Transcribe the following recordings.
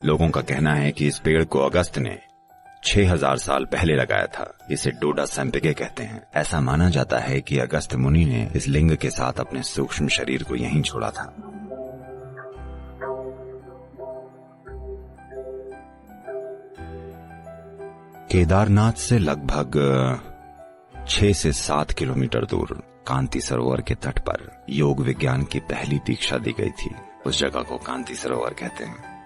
लोगों का कहना है कि इस पेड़ को अगस्त ने 6000 साल पहले लगाया था। इसे डोडा सैम्पिके कहते हैं। ऐसा माना जाता है कि अगस्त मुनि ने इस लिंग के साथ अपने सूक्ष्म शरीर को यहीं छोड़ा था। केदारनाथ से लगभग 6 से 7 किलोमीटर दूर कांति सरोवर के तट पर योग विज्ञान की पहली दीक्षा दी गई थी। उस जगह को कांति सरोवर कहते हैं।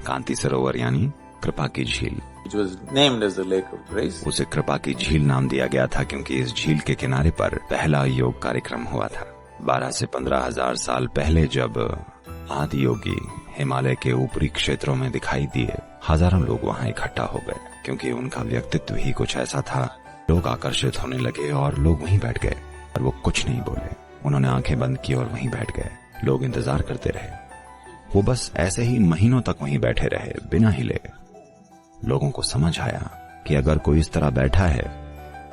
कांति सरोवर यानी कृपा की झील। It was named as the Lake of Grace. उसे कृपा की झील नाम दिया गया था क्योंकि इस झील के किनारे पर पहला योग कार्यक्रम हुआ था। 12 से 15,000 साल पहले जब आदि योगी हिमालय के ऊपरी क्षेत्रों में दिखाई दिए, हजारों लोग वहां इकट्ठा हो गए क्योंकि उनका व्यक्तित्व ही कुछ ऐसा था। लोग आकर्षित होने लगे और लोग वहीं बैठ गए और वो कुछ नहीं बोले। उन्होंने आंखें बंद की और वहीं बैठ गए। लोग इंतजार करते रहे। वो बस ऐसे ही महीनों तक वहीं बैठे रहे बिना हिले। लोगों को समझ आया कि अगर कोई इस तरह बैठा है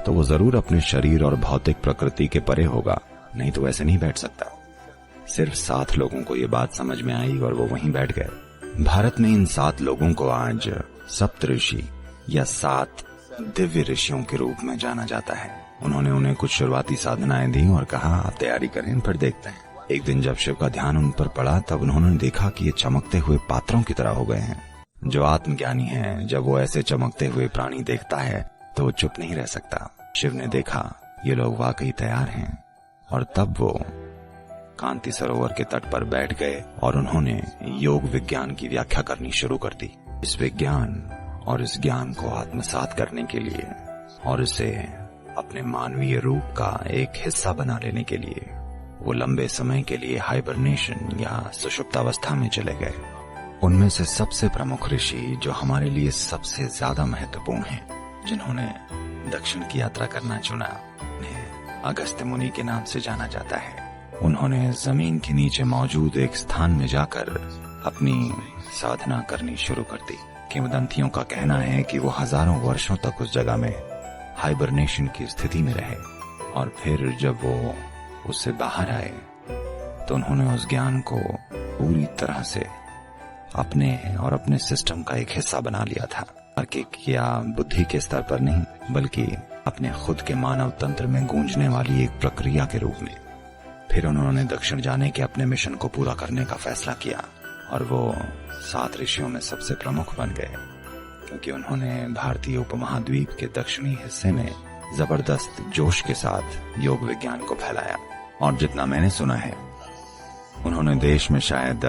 तो वो जरूर अपने शरीर और भौतिक प्रकृति के परे होगा, नहीं तो ऐसे नहीं बैठ सकता। सिर्फ 7 लोगों को ये बात समझ में आई और वो वहीं बैठ गए। भारत में इन 7 लोगों को आज सप्तऋषि या 7 दिव्य ऋषियों के रूप में जाना जाता है। उन्होंने उन्हें कुछ शुरुआती साधनाएं दी और कहा, आप तैयारी करें, फिर देखते हैं। एक दिन जब शिव का ध्यान उन पर पड़ा तब उन्होंने देखा कि ये चमकते हुए पात्रों की तरह हो गए हैं। जो आत्मज्ञानी है, जब वो ऐसे चमकते हुए प्राणी देखता है तो वो चुप नहीं रह सकता। शिव ने देखा ये लोग वाकई तैयार हैं और तब वो कांति सरोवर के तट पर बैठ गए और उन्होंने योग विज्ञान की व्याख्या करनी शुरू कर दी। इस विज्ञान और इस ज्ञान को आत्मसात करने के लिए और इसे अपने मानवीय रूप का एक हिस्सा बना लेने के लिए वो लंबे समय के लिए हाइबरनेशन या सुषुप्तावस्था में चले गए। उनमें से सबसे प्रमुख ऋषि जो हमारे लिए सबसे ज्यादा महत्वपूर्ण हैं, जिन्होंने दक्षिण की यात्रा करना चुना, उन्हें अगस्त्य मुनि के नाम से जाना जाता है। उन्होंने जमीन के नीचे मौजूद एक स्थान में जाकर अपनी साधना करनी शुरू कर दी। किंवदंतियों का कहना है कि वो हजारों वर्षों तक उस जगह में हाइबरनेशन की स्थिति में रहे और फिर जब वो उससे बाहर आए तो उन्होंने उस ज्ञान को पूरी तरह से अपने और अपने सिस्टम का एक हिस्सा बना लिया था। तार्किक या बुद्धि के स्तर पर नहीं, बल्कि अपने खुद के मानव तंत्र में गूंजने वाली एक प्रक्रिया के रूप में। फिर उन्होंने दक्षिण जाने के अपने मिशन को पूरा करने का फैसला किया और वो 7 ऋषियों में सबसे प्रमुख बन गए क्योंकि उन्होंने भारतीय उपमहाद्वीप के दक्षिणी हिस्से में जबरदस्त जोश के साथ योग विज्ञान को फैलाया। और जितना मैंने सुना है, उन्होंने देश में शायद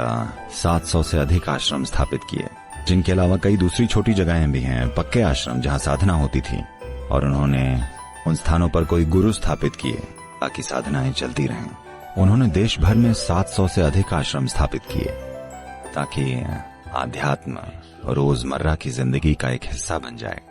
700 से अधिक आश्रम स्थापित किए, जिनके अलावा कई दूसरी छोटी जगहें भी हैं, पक्के आश्रम जहां साधना होती थी। और उन्होंने उन स्थानों पर कोई गुरु स्थापित किए ताकि साधनाएं चलती रहें। उन्होंने देश भर में 700 से अधिक आश्रम स्थापित किए ताकि आध्यात्म रोजमर्रा की जिंदगी का एक हिस्सा बन जाए।